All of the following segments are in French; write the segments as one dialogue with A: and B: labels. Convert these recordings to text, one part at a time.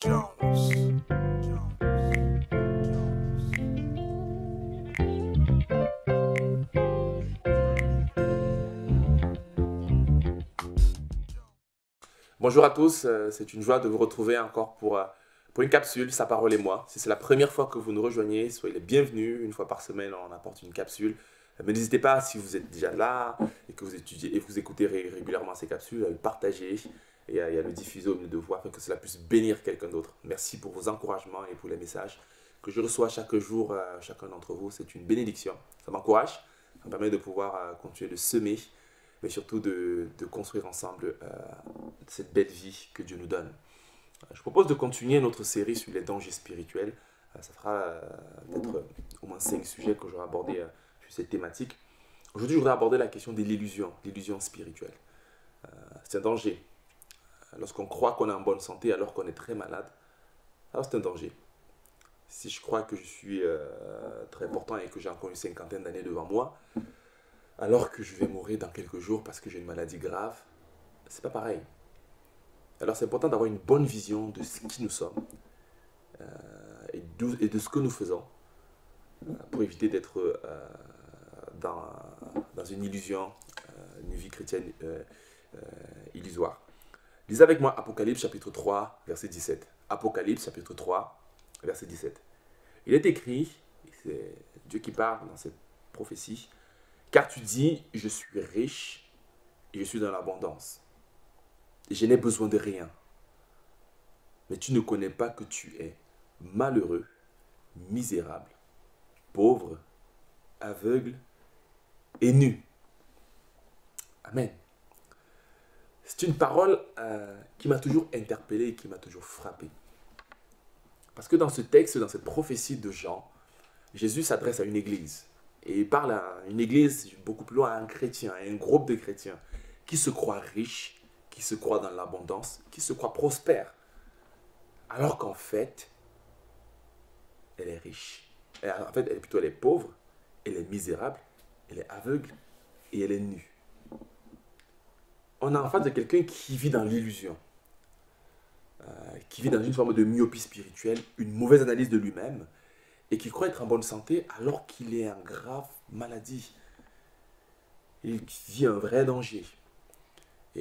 A: Jones. Bonjour à tous, c'est une joie de vous retrouver encore pour une capsule, Sa parole et moi. Si c'est la première fois que vous nous rejoignez, soyez les bienvenus. Une fois par semaine, on apporte une capsule. Mais n'hésitez pas, si vous êtes déjà là et que vous étudiez et vous écoutez régulièrement ces capsules, à le partager et à le diffuser au milieu de vous afin que cela puisse bénir quelqu'un d'autre. Merci pour vos encouragements et pour les messages que je reçois chaque jour, chacun d'entre vous. C'est une bénédiction. Ça m'encourage, ça me permet de pouvoir continuer de semer, mais surtout de construire ensemble cette belle vie que Dieu nous donne. Je propose de continuer notre série sur les dangers spirituels. Ça fera peut-être au moins 5 sujets que j'aurai abordés sur cette thématique. Aujourd'hui, je voudrais aborder la question de l'illusion spirituelle. C'est un danger. Lorsqu'on croit qu'on est en bonne santé alors qu'on est très malade, alors c'est un danger. Si je crois que je suis très important et que j'ai encore une cinquantaine d'années devant moi, alors que je vais mourir dans quelques jours parce que j'ai une maladie grave, c'est pas pareil. Alors c'est important d'avoir une bonne vision de ce qui nous sommes et de ce que nous faisons pour éviter d'être dans une illusion, une vie chrétienne illusoire. Lisez avec moi Apocalypse chapitre 3, verset 17. Apocalypse chapitre 3, verset 17. Il est écrit, c'est Dieu qui parle dans cette prophétie, car tu dis, je suis riche et je suis dans l'abondance. Je n'ai besoin de rien. Mais tu ne connais pas que tu es malheureux, misérable, pauvre, aveugle et nu. Amen. C'est une parole qui m'a toujours interpellé et qui m'a toujours frappé. Parce que dans ce texte, dans cette prophétie de Jean, Jésus s'adresse à une église. Et il parle à une église, beaucoup plus loin, à un chrétien, à un groupe de chrétiens qui se croient riches, qui se croient dans l'abondance, qui se croient prospères. Alors qu'en fait, elle est riche. En fait, elle est pauvre, elle est misérable, elle est aveugle et elle est nue. On est en face de quelqu'un qui vit dans l'illusion, qui vit dans une forme de myopie spirituelle, une mauvaise analyse de lui-même, et qui croit être en bonne santé alors qu'il est en grave maladie. Il vit un vrai danger.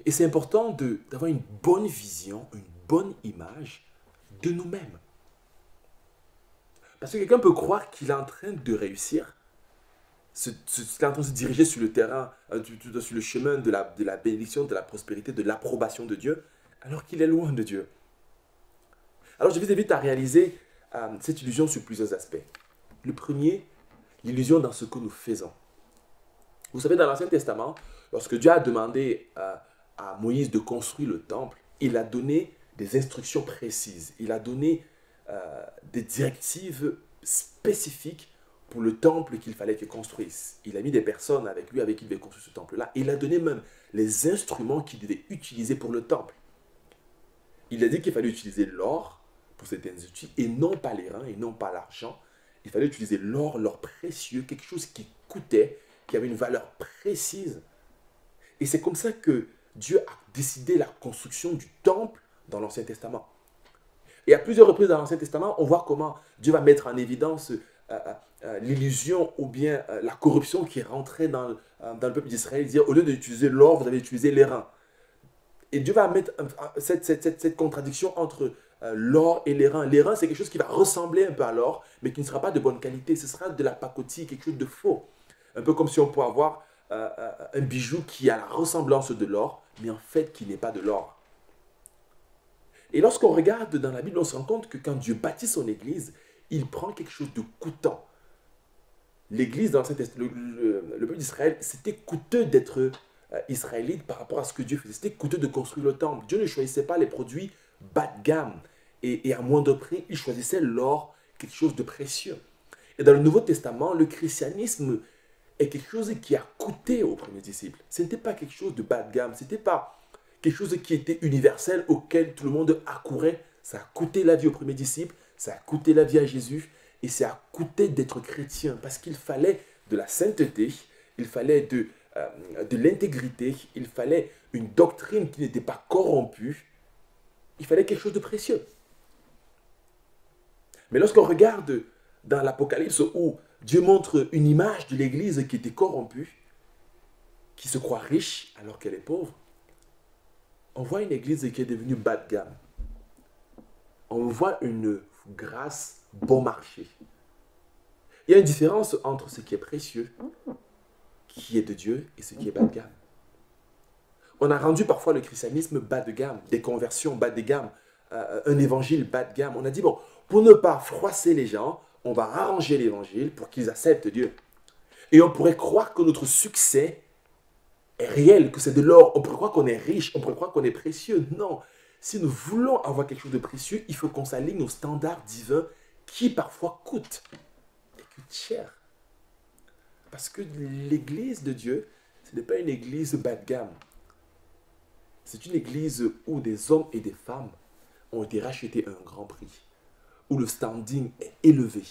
A: Et c'est important d'avoir une bonne vision, une bonne image de nous-mêmes. Parce que quelqu'un peut croire qu'il est en train de réussir, qu'il est en train de se diriger sur le terrain, sur le chemin de la bénédiction, de la prospérité, de l'approbation de Dieu, alors qu'il est loin de Dieu. Alors je vous invite à réaliser cette illusion sur plusieurs aspects. Le premier, l'illusion dans ce que nous faisons. Vous savez, dans l'Ancien Testament, lorsque Dieu a demandé à Moïse de construire le temple, il a donné des instructions précises. Il a donné des directives spécifiques pour le temple qu'il fallait qu'il construise. Il a mis des personnes avec lui, avec qui il devait construire ce temple-là. Il a donné même les instruments qu'il devait utiliser pour le temple. Il a dit qu'il fallait utiliser l'or pour certains outils et non pas les reins et non pas l'argent. Il fallait utiliser l'or précieux, quelque chose qui coûtait, qui avait une valeur précise. Et c'est comme ça que Dieu a décidé la construction du temple dans l'Ancien Testament. Et à plusieurs reprises dans l'Ancien Testament, on voit comment Dieu va mettre en évidence l'illusion ou bien la corruption qui est rentrée dans le peuple d'Israël. Dire, au lieu d'utiliser l'or, vous avez utilisé les reins. Et Dieu va mettre cette contradiction entre l'or et les reins. Les reins, c'est quelque chose qui va ressembler un peu à l'or, mais qui ne sera pas de bonne qualité. Ce sera de la pacotille, quelque chose de faux. Un peu comme si on pouvait avoir un bijou qui a la ressemblance de l'or, mais en fait qui n'est pas de l'or. Et lorsqu'on regarde dans la Bible, on se rend compte que quand Dieu bâtit son église, il prend quelque chose de coûtant. L'église, dans le peuple d'Israël, c'était coûteux d'être israélite par rapport à ce que Dieu faisait. C'était coûteux de construire le temple. Dieu ne choisissait pas les produits bas de gamme et à moindre prix. Il choisissait l'or, quelque chose de précieux. Et dans le Nouveau Testament, le christianisme est quelque chose qui a coûté aux premiers disciples. Ce n'était pas quelque chose de bas de gamme. Ce n'était pas quelque chose qui était universel auquel tout le monde accourait. Ça a coûté la vie aux premiers disciples. Ça a coûté la vie à Jésus. Et ça a coûté d'être chrétien parce qu'il fallait de la sainteté, il fallait de l'intégrité, il fallait une doctrine qui n'était pas corrompue, il fallait quelque chose de précieux. Mais lorsqu'on regarde dans l'Apocalypse où Dieu montre une image de l'Église qui était corrompue, qui se croit riche alors qu'elle est pauvre, on voit une Église qui est devenue bas de gamme. On voit une grâce bon marché. Il y a une différence entre ce qui est précieux, qui est de Dieu, et ce qui est bas de gamme. On a rendu parfois le christianisme bas de gamme, des conversions bas de gamme, un évangile bas de gamme. On a dit, bon, pour ne pas froisser les gens, on va arranger l'évangile pour qu'ils acceptent Dieu. Et on pourrait croire que notre succès est réel, que c'est de l'or. On pourrait croire qu'on est riche, on pourrait croire qu'on est précieux. Non, si nous voulons avoir quelque chose de précieux, il faut qu'on s'aligne aux standards divins qui parfois coûtent cher. Parce que l'église de Dieu, ce n'est pas une église bas de gamme. C'est une église où des hommes et des femmes ont été rachetés à un grand prix, où le standing est élevé,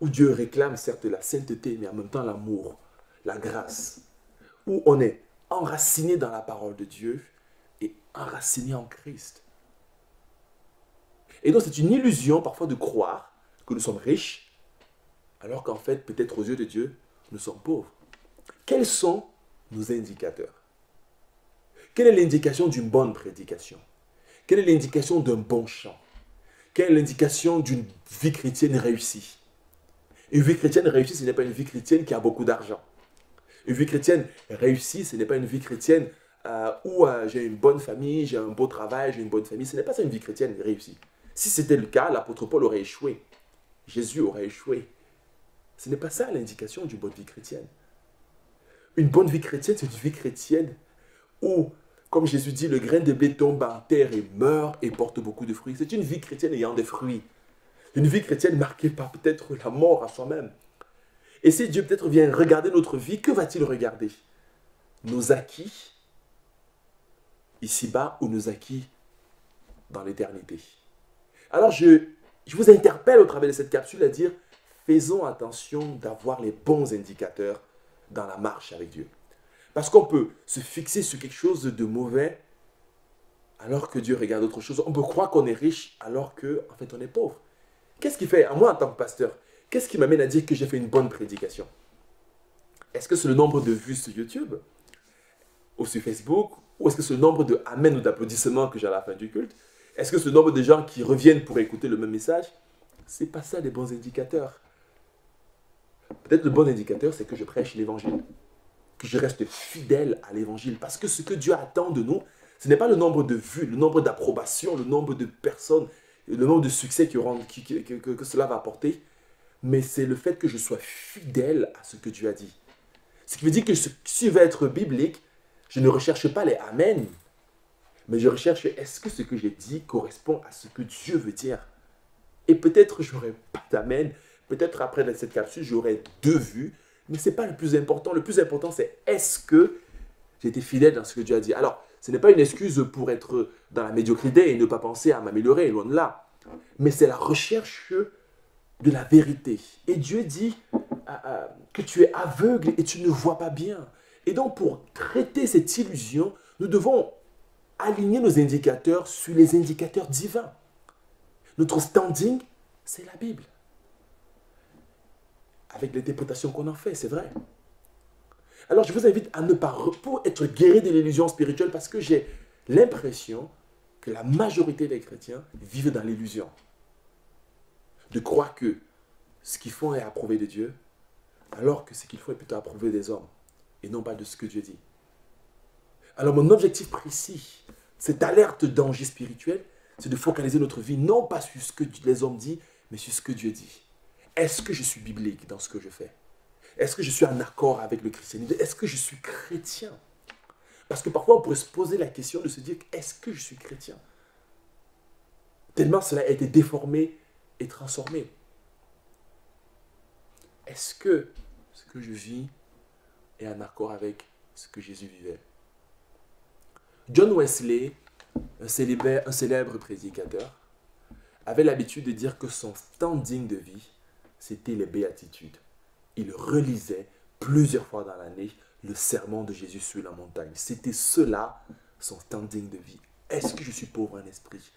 A: où Dieu réclame certes la sainteté, mais en même temps l'amour, la grâce, où on est enraciné dans la parole de Dieu et enraciné en Christ. Et donc c'est une illusion parfois de croire que nous sommes riches, alors qu'en fait, peut-être aux yeux de Dieu, nous sommes pauvres. Quels sont nos indicateurs? Quelle est l'indication d'une bonne prédication? Quelle est l'indication d'un bon chant? Quelle est l'indication d'une vie chrétienne réussie? Une vie chrétienne réussie, ce n'est pas une vie chrétienne qui a beaucoup d'argent. Une vie chrétienne réussie, ce n'est pas une vie chrétienne où j'ai une bonne famille, j'ai un beau travail, j'ai une bonne famille. Ce n'est pas ça une vie chrétienne réussie. Si c'était le cas, l'apôtre Paul aurait échoué. Jésus aurait échoué. Ce n'est pas ça l'indication d'une bonne vie chrétienne. Une bonne vie chrétienne, c'est une vie chrétienne où, comme Jésus dit, le grain de blé tombe en terre et meurt et porte beaucoup de fruits. C'est une vie chrétienne ayant des fruits. Une vie chrétienne marquée par peut-être la mort à soi-même. Et si Dieu peut-être vient regarder notre vie, que va-t-il regarder? Nos acquis ici-bas ou nos acquis dans l'éternité? Alors je vous interpelle au travers de cette capsule à dire, faisons attention d'avoir les bons indicateurs dans la marche avec Dieu. Parce qu'on peut se fixer sur quelque chose de mauvais alors que Dieu regarde autre chose. On peut croire qu'on est riche alors qu'en fait on est pauvre. Qu'est-ce qui fait, à moi en tant que pasteur, qu'est-ce qui m'amène à dire que j'ai fait une bonne prédication? Est-ce que c'est le nombre de vues sur YouTube ou sur Facebook? Ou est-ce que c'est le nombre de amen ou d'applaudissements que j'ai à la fin du culte? Est-ce que c'est le nombre de gens qui reviennent pour écouter le même message? Ce n'est pas ça les bons indicateurs. Peut-être le bon indicateur, c'est que je prêche l'évangile. Que je reste fidèle à l'évangile. Parce que ce que Dieu attend de nous, ce n'est pas le nombre de vues, le nombre d'approbations, le nombre de personnes, le nombre de succès que cela va apporter, mais c'est le fait que je sois fidèle à ce que Dieu a dit. Ce qui veut dire que si je veux être biblique, je ne recherche pas les amen, mais je recherche est-ce que ce que j'ai dit correspond à ce que Dieu veut dire. Et peut-être je n'aurai pas d'amen, peut-être après cette capsule j'aurai 2 vues, mais ce n'est pas le plus important. Le plus important c'est est-ce que j'ai été fidèle dans ce que Dieu a dit. Alors, ce n'est pas une excuse pour être dans la médiocrité et ne pas penser à m'améliorer, loin de là. Mais c'est la recherche de la vérité. Et Dieu dit que tu es aveugle et tu ne vois pas bien. Et donc, pour traiter cette illusion, nous devons aligner nos indicateurs sur les indicateurs divins. Notre standing, c'est la Bible. Avec l'interprétation qu'on en fait, c'est vrai. Alors, je vous invite à ne pas, pour être guéri de l'illusion spirituelle, parce que j'ai l'impression que la majorité des chrétiens vivent dans l'illusion. De croire que ce qu'ils font est approuvé de Dieu, alors que ce qu'ils font est plutôt approuvé des hommes, et non pas de ce que Dieu dit. Alors, mon objectif précis, cette alerte danger spirituel, c'est de focaliser notre vie, non pas sur ce que les hommes disent, mais sur ce que Dieu dit. Est-ce que je suis biblique dans ce que je fais? Est-ce que je suis en accord avec le christianisme? Est-ce que je suis chrétien? Parce que parfois, on pourrait se poser la question de se dire, est-ce que je suis chrétien? Tellement cela a été déformé et transformé. Est-ce que ce que je vis est en accord avec ce que Jésus vivait? John Wesley, un célèbre prédicateur, avait l'habitude de dire que son standing de vie, c'était les béatitudes. Il relisait plusieurs fois dans l'année le sermon de Jésus sur la montagne. C'était cela, son standing de vie. Est-ce que je suis pauvre en esprit?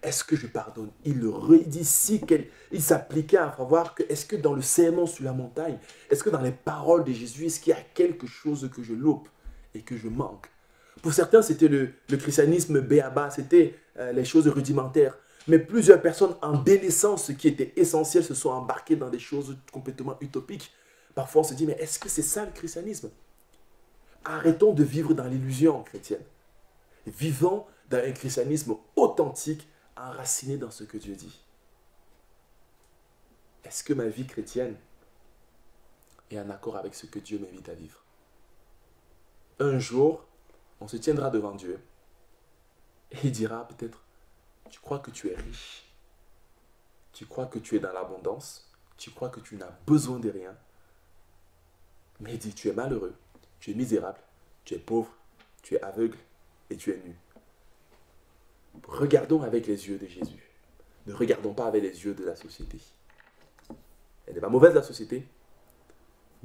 A: est-ce que je pardonne? Il dit ici qu'il s'appliquait à voir que est-ce que dans le sermon sur la montagne, est-ce que dans les paroles de Jésus, est-ce qu'il y a quelque chose que je loupe et que je manque? Pour certains, c'était le christianisme béaba, c'était les choses rudimentaires. Mais plusieurs personnes, en délaissant ce qui était essentiel, se sont embarquées dans des choses complètement utopiques. Parfois, on se dit, mais est-ce que c'est ça le christianisme? Arrêtons de vivre dans l'illusion chrétienne. Vivons dans un christianisme authentique, enraciné dans ce que Dieu dit. Est-ce que ma vie chrétienne est en accord avec ce que Dieu m'invite à vivre? Un jour, on se tiendra devant Dieu et il dira peut-être, tu crois que tu es riche, tu crois que tu es dans l'abondance, tu crois que tu n'as besoin de rien, mais il dit, tu es malheureux, tu es misérable, tu es pauvre, tu es aveugle et tu es nu. Regardons avec les yeux de Jésus. Ne regardons pas avec les yeux de la société. Elle n'est pas mauvaise, la société,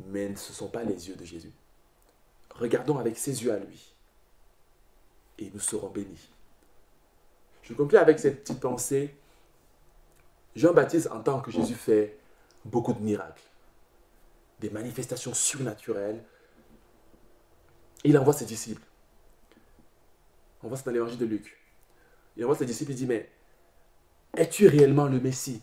A: mais ce ne sont pas les yeux de Jésus. Regardons avec ses yeux à lui. Et nous serons bénis. Je conclue avec cette petite pensée. Jean-Baptiste entend que Jésus fait beaucoup de miracles, des manifestations surnaturelles. Il envoie ses disciples. On voit ça dans l'évangile de Luc. Il envoie ses disciples et dit, mais es-tu réellement le Messie?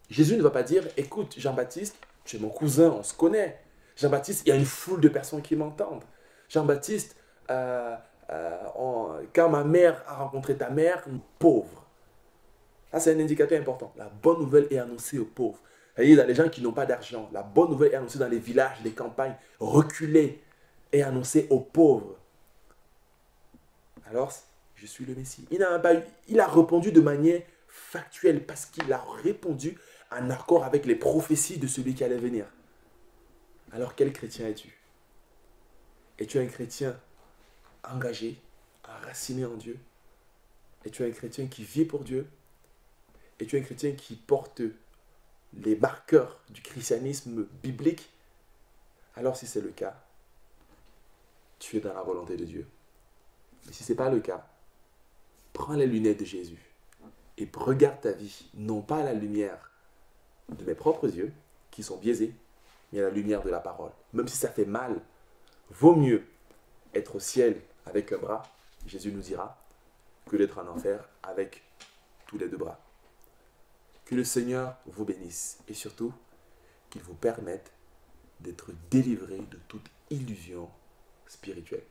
A: Jésus ne va pas dire, écoute Jean-Baptiste, tu es mon cousin, on se connaît. Jean-Baptiste, il y a une foule de personnes qui m'entendent. Jean-Baptiste, quand ma mère a rencontré ta mère, pauvre. Ça, c'est un indicateur important. La bonne nouvelle est annoncée aux pauvres. Il y a des gens qui n'ont pas d'argent. La bonne nouvelle est annoncée dans les villages, les campagnes, reculées, et annoncée aux pauvres. Alors, je suis le Messie. Il a répondu de manière factuelle parce qu'il a répondu en accord avec les prophéties de celui qui allait venir. Alors, quel chrétien es-tu? Es-tu un chrétien engagé, enraciné en Dieu? Es-tu un chrétien qui vit pour Dieu? Es-tu un chrétien qui porte les marqueurs du christianisme biblique? Alors, si c'est le cas, tu es dans la volonté de Dieu. Mais si ce n'est pas le cas, prends les lunettes de Jésus et regarde ta vie, non pas à la lumière de mes propres yeux, qui sont biaisés, mais à la lumière de la parole. Même si ça fait mal, vaut mieux être au ciel avec un bras, Jésus nous dira, que d'être en enfer avec tous les deux bras. Que le Seigneur vous bénisse et surtout qu'il vous permette d'être délivré de toute illusion spirituelle.